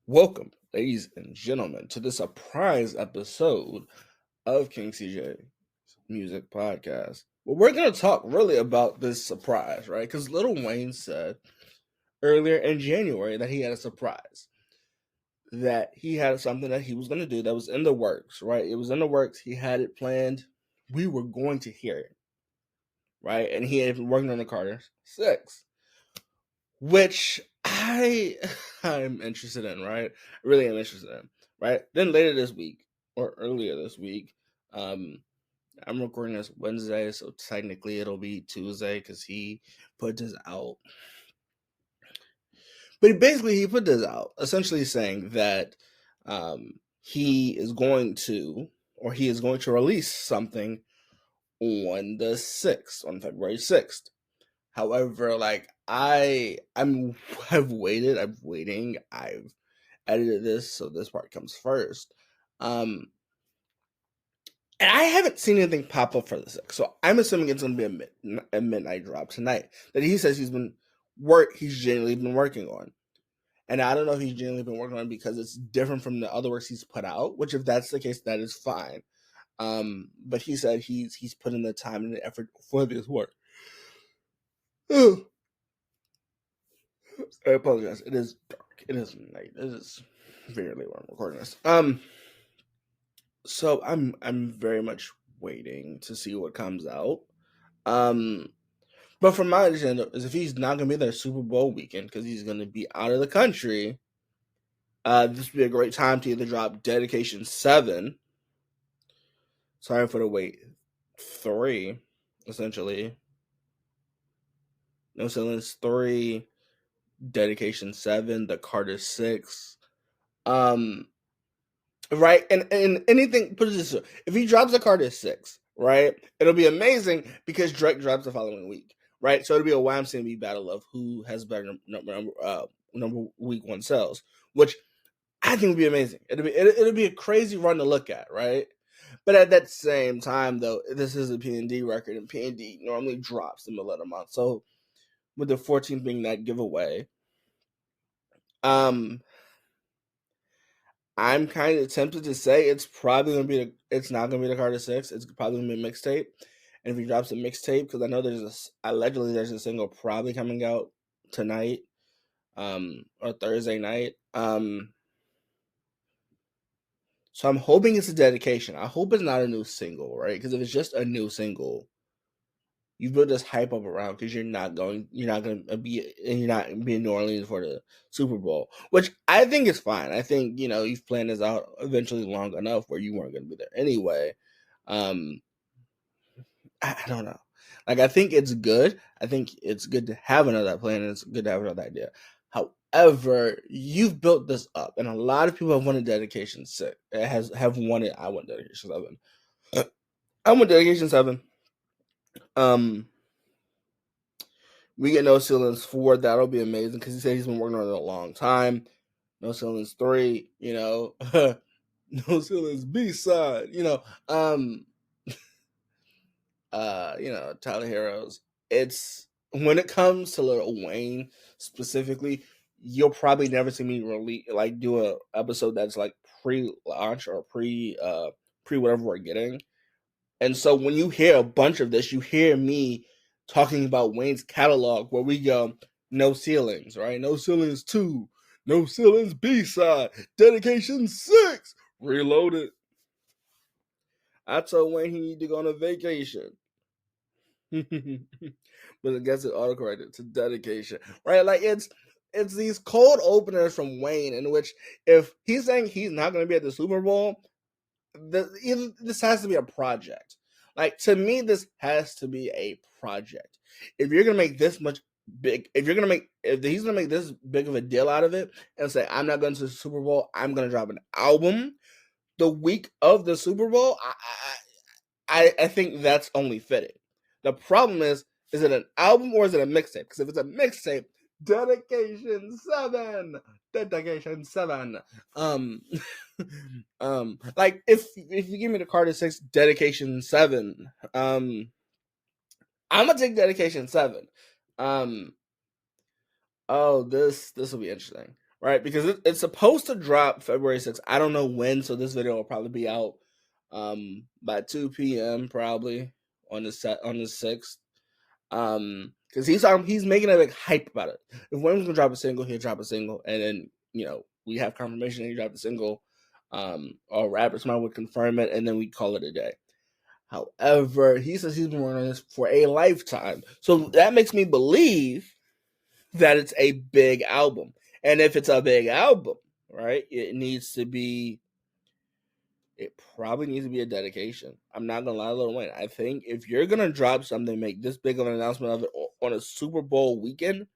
Welcome, ladies and gentlemen, to the surprise episode of King CJ's Music Podcast. Well, we're going to talk really about this surprise, right? Because Lil Wayne said earlier in January that he had a surprise, that he had something that he was going to do that was in the works, right? It was in the works. He had it planned. We were going to hear it, right? And he had been working on the Carter 6, which I'm interested in, right? I really am interested in, right? Then later this week, or earlier this week, um, I'm recording this Wednesday, so technically it'll be Tuesday because he put this out. But basically, he put this out, essentially saying that he is going to, or he is going to release something on the 6th, on February 6th. However, like I've waited, I've edited this, so this part comes first. And I haven't seen anything pop up for the 6th, so I'm assuming it's gonna be a midnight drop tonight. That he says he's genuinely been working on. And I don't know if he's genuinely been working on it because it's different from the other works he's put out, which if that's the case, that is fine. But he said he's put in the time and the effort for this work. I apologize. It is dark. It is night. It is very late when I'm recording this. So I'm very much waiting to see what comes out. But from my understanding is if he's not gonna be there Super Bowl weekend because he's gonna be out of the country, this would be a great time to either drop Dedication 7. Sorry for the wait. 3, essentially. No Ceilings 3, Dedication 7, the Carter 6. Right? And anything, put it this way, if he drops the Carter 6, right, it'll be amazing because Drake drops the following week, right? So it'll be a YMCMB battle of who has better number week 1 sales, which I think would be amazing. It'll be a crazy run to look at, right? But at that same time, though, this is a P&D record, and P&D normally drops in the middle of the month. So with the 14th being that giveaway, I'm kind of tempted to say it's not gonna be the Carter 6. It's probably gonna be a mixtape. And if he drops a mixtape, because I know allegedly there's a single probably coming out tonight, or Thursday night. So I'm hoping it's a dedication. I hope it's not a new single, right? Because if it's just a new single, you build this hype up around because you're not going to be in New Orleans for the Super Bowl, which I think is fine. I think you've planned this out eventually long enough where you weren't going to be there anyway. I don't know. Like I think it's good. I think it's good to have another plan, and it's good to have another idea. However, you've built this up, and a lot of people have wanted Dedication 6. Have wanted. I want Dedication 7. I want Dedication 7. We get No Ceilings 4. That'll be amazing because he said he's been working on it a long time. No Ceilings 3, No Ceilings B-side, Tyler Heroes. It's when it comes to Lil Wayne specifically, you'll probably never see me do a episode that's like pre-launch or pre whatever we're getting. And so when you hear a bunch of this, you hear me talking about Wayne's catalog where we go, No Ceilings, right? No Ceilings 2, No Ceilings B-side, Dedication 6, Reloaded. I told Wayne he need to go on a vacation. But I guess it autocorrected to Dedication, right? Like it's these cold openers from Wayne in which if he's saying he's not going to be at the Super Bowl, this has to be a project. Like to me, this has to be a project. If you're gonna make this much big, if he's gonna make this big of a deal out of it and say I'm not going to the Super Bowl, I'm gonna drop an album the week of the Super Bowl, I think that's only fitting. The problem is it an album or is it a mixtape? Because if it's a mixtape, Dedication 7, Dedication 7. Like if you give me the Carter 6 Dedication 7, I'm gonna take Dedication 7. Oh, this will be interesting, right? Because it's supposed to drop February 6th. I don't know when, so this video will probably be out by 2 p.m. probably on the 6th. Because he's making a big hype about it. If Wayne's gonna drop a single, he'll drop a single, and then we have confirmation that he dropped a single. Or rappers might would confirm it, and then we call it a day. However, he says he's been working on this for a lifetime, so that makes me believe that it's a big album. And if it's a big album, right, it probably needs to be a dedication. I'm not gonna lie, Lil Wayne. I think if you're gonna drop something, make this big of an announcement of it on a Super Bowl weekend,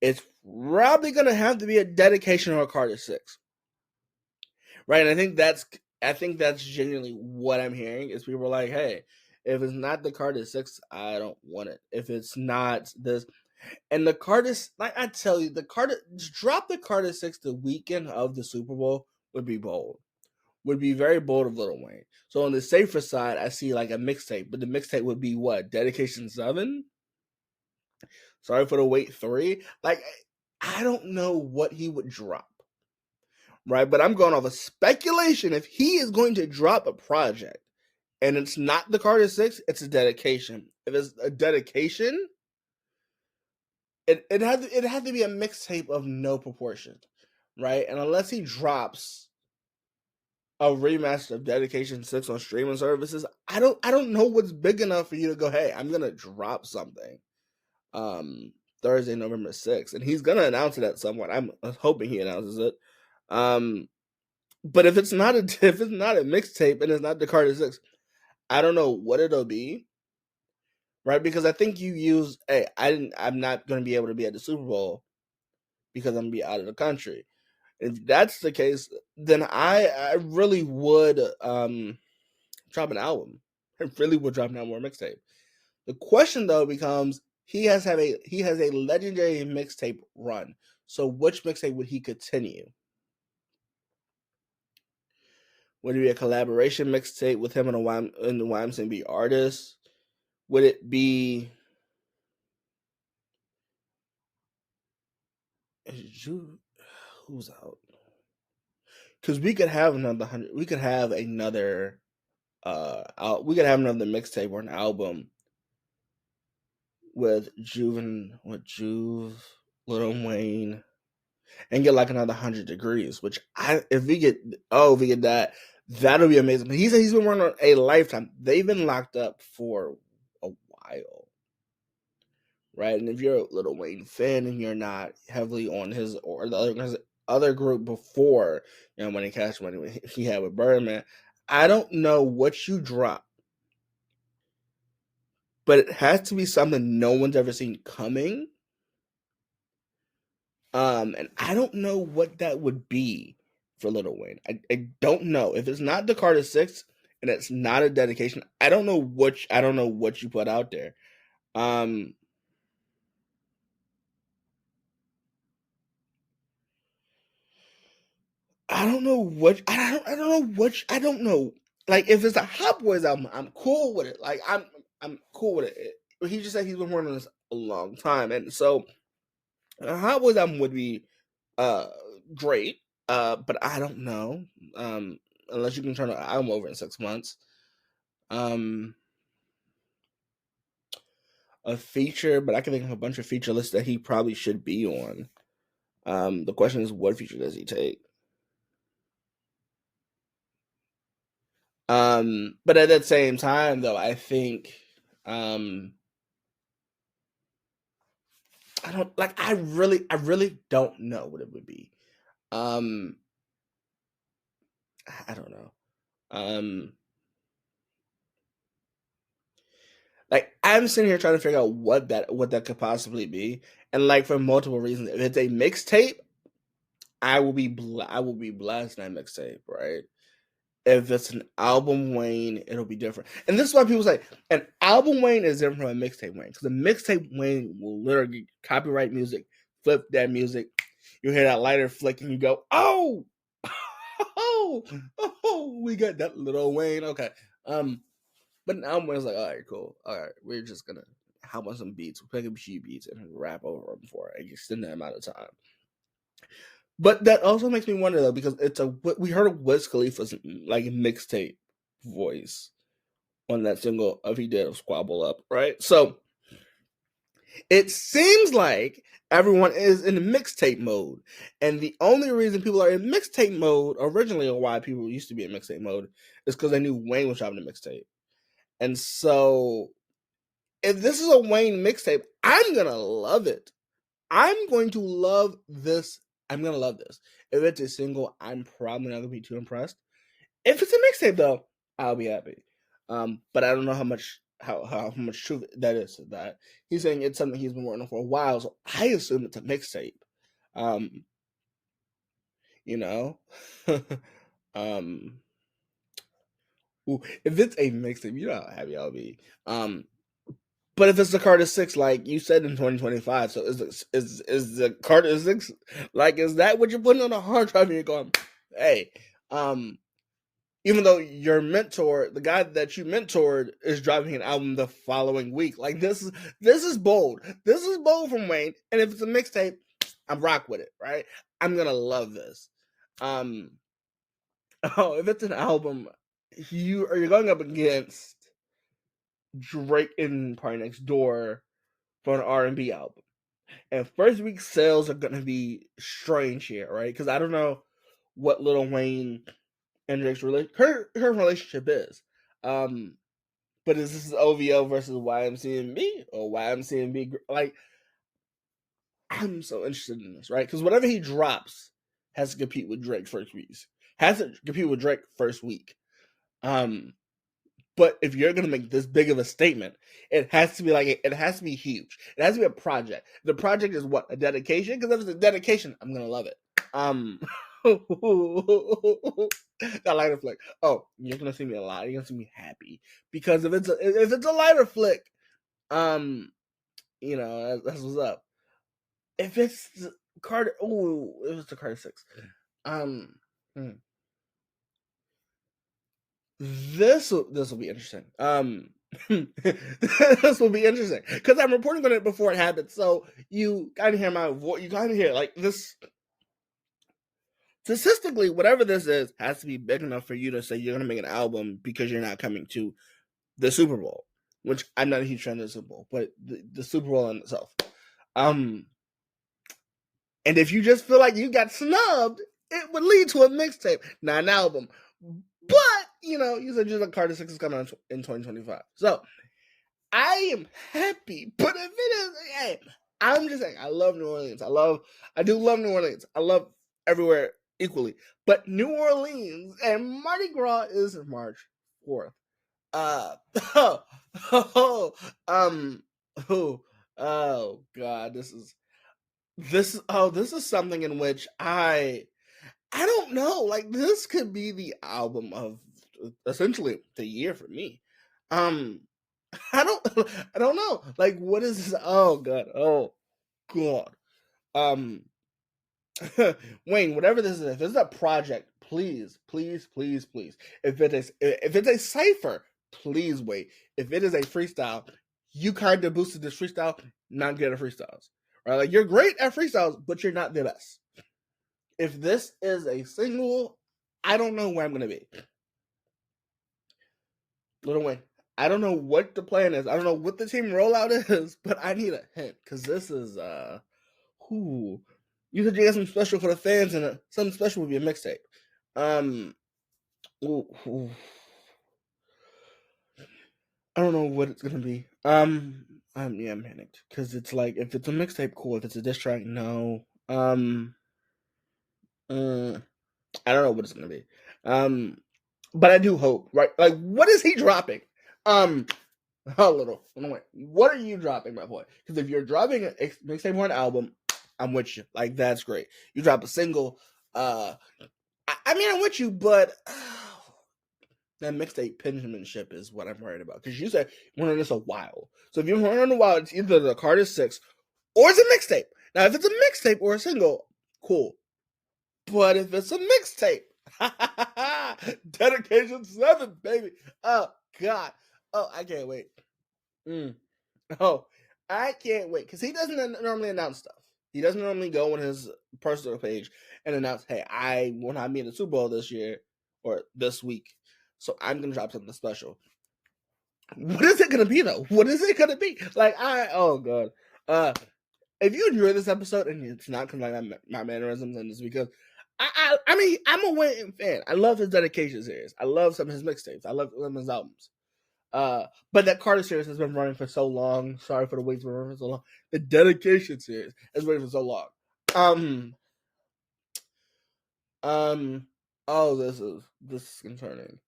it's probably gonna have to be a dedication or a Carter 6. Right? And I think that's genuinely what I'm hearing is people are like, hey, if it's not the Carter 6, I don't want it. If it's not this, and the Carter, like I tell you, drop the Carter 6 the weekend of the Super Bowl would be bold. Would be very bold of Lil Wayne. So on the safer side, I see like a mixtape, but the mixtape would be what? Dedication 7? Sorry for the wait 3? Like, I don't know what he would drop. Right? But I'm going off of speculation. If he is going to drop a project and it's not the Carter 6, it's a dedication. If it's a dedication, it had to be a mixtape of no proportion. Right? And unless he drops a remaster of Dedication 6 on streaming services, I don't know what's big enough for you to go, hey, I'm gonna drop something Thursday, November 6th. And he's gonna announce it at some point. I'm hoping he announces it. But if it's not a mixtape and it's not the Carter 6, I don't know what it'll be. Right? Because I think you use I'm not gonna be able to be at the Super Bowl because I'm gonna be out of the country. If that's the case, then I really would drop an album. I really would drop an album or mixtape. The question though becomes he has a legendary mixtape run. So which mixtape would he continue? Would it be a collaboration mixtape with him and the YMCMB artist? Would it be who's out? Because we could have another 100. We could have another. We could have another mixtape or an album with Juve, Lil Wayne, and get like another 100 Degrees. Which if we get that, that'll be amazing. But he said he's been working on a lifetime. They've been locked up for a while, right? And if you're a Lil Wayne fan and you're not heavily on his or the other group before, when he Cash Money he had with Birdman, I don't know what you drop, but it has to be something no one's ever seen coming. And I don't know what that would be for Lil Wayne. I don't know. If it's not the Carter 6 and it's not a dedication, I don't know what you put out there. I don't know what I don't know. Like if it's a Hot Boys album, I'm cool with it. Like I'm cool with it. He just said he's been working on this a long time, and so a Hot Boys album would be great. But I don't know. Unless you can turn an album over in 6 months. A feature, but I can think of a bunch of feature lists that he probably should be on. The question is, what feature does he take? But at that same time, though, I think, I don't like. I really don't know what it would be. I don't know. Like I'm sitting here trying to figure out what that could possibly be, and like for multiple reasons. If it's a mixtape, I will be blasting that mixtape, right? If it's an album Wayne, it'll be different. And this is why people say an album Wayne is different from a mixtape Wayne. Because a mixtape Wayne will literally copyright music, flip that music. You hear that lighter flick and you go, oh, we got that Lil Wayne. Okay. But an album Wayne's like, all right, cool. All right, we're just gonna hop on some beats, we'll pick up cheap beats and rap over them for an extended amount of time. But that also makes me wonder though, because we heard of Wiz Khalifa's like mixtape voice on that single of he did of Squabble Up, right? So it seems like everyone is in mixtape mode. And the only reason people are in mixtape mode originally, or why people used to be in mixtape mode, is because they knew Wayne was dropping a mixtape. And so if this is a Wayne mixtape, I'm gonna love it. I'm going to love this. I'm gonna love this. If it's a single, I'm probably not gonna be too impressed. If it's a mixtape though, I'll be happy. But I don't know how much truth that is to that. He's saying it's something he's been working on for a while, so I assume it's a mixtape. Um, you know, um, ooh, if it's a mixtape, you know how happy I'll be. But if it's the Carter 6, like you said in 2025, so is the Carter 6 like is that what you're putting on a hard drive and you're going, hey, even though your mentor, the guy that you mentored, is dropping an album the following week. Like this is bold. This is bold from Wayne. And if it's a mixtape, I'm rock with it, right? I'm gonna love this. If it's an album, you're going up against Drake and Party Next Door for an R&B album. And first week sales are gonna be strange here, right? Because I don't know what Lil Wayne and Drake's her relationship is. But is this OVO versus YMCMB or YMCMB? Like, I'm so interested in this, right? Because whatever he drops has to compete with Drake first week. Has to compete with Drake first week. But if you're gonna make this big of a statement, it has to be it has to be huge. It has to be a project. The project is what, a dedication? Because if it's a dedication, I'm gonna love it. That lighter flick. Oh, you're gonna see me a lot. You're gonna see me happy because if it's a lighter flick, that's what's up. If it's Carter, if it's the Carter 6, this will be interesting. This will be interesting because I'm reporting on it before it happens, so you kind of hear my voice. You kind of hear like this. Statistically, whatever this is has to be big enough for you to say you're going to make an album because you're not coming to the Super Bowl, which I'm not a huge fan of the Super Bowl, but the Super Bowl in itself. And if you just feel like you got snubbed, it would lead to a mixtape, not an album. But, you said just a Carter 6 is coming out in 2025. So, I am happy. But if it is, hey, I'm just saying, I love New Orleans. I do love New Orleans. I love everywhere equally. But New Orleans and Mardi Gras is March 4th. Oh God, this is something in which I don't know. Like this could be the album of essentially the year for me. I don't know. Like what is this? Oh God. Wayne, whatever this is, if it's a project, please. If it's a cipher, please wait. If it is a freestyle, you kind of boosted this freestyle, not good at freestyles. Right? Like you're great at freestyles, but you're not the best. If this is a single, I don't know where I'm gonna be. Lil Wayne, I don't know what the plan is. I don't know what the team rollout is, but I need a hint because this is you said you got something special for the fans, and something special would be a mixtape. I don't know what it's gonna be. I'm panicked because it's like if it's a mixtape, cool. If it's a diss track, no. I don't know what it's gonna be. But I do hope, right? Like, what is he dropping? What are you dropping, my boy? Because if you're dropping a mixtape or an album, I'm with you. Like, that's great. You drop a single, I'm with you, but that mixtape penmanship is what I'm worried about. Because you said you're on this a while. So if you're on a while, it's either the Carter 6 or it's a mixtape. Now, if it's a mixtape or a single, cool. But if it's a mixtape, Dedication 7, baby. Oh, God. Oh, I can't wait. Oh, I can't wait. Because he doesn't normally announce stuff. He doesn't normally go on his personal page and announce, "Hey, I will not be in the Super Bowl this year or this week, so I'm gonna drop something special." What is it gonna be though? What is it gonna be? Like oh god. If you enjoy this episode and it's not because like my mannerisms and it's because I mean I'm a Wayne fan. I love his dedication series. I love some of his mixtapes. I love some of his albums. But that Carter series has been running for so long. Sorry for the wait for running for so long. The dedication series has been running for so long. Oh, this is concerning.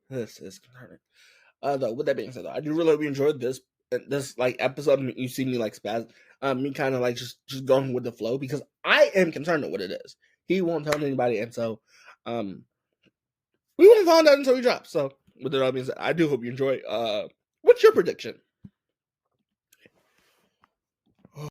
This is concerning. Though with that being said, though, I do really hope you enjoyed this like episode. You see me like spaz, me kind of like just going with the flow because I am concerned with what it is. He won't tell anybody, and so we won't find out until he drops. So with that being said, I do hope you enjoy. What's your prediction?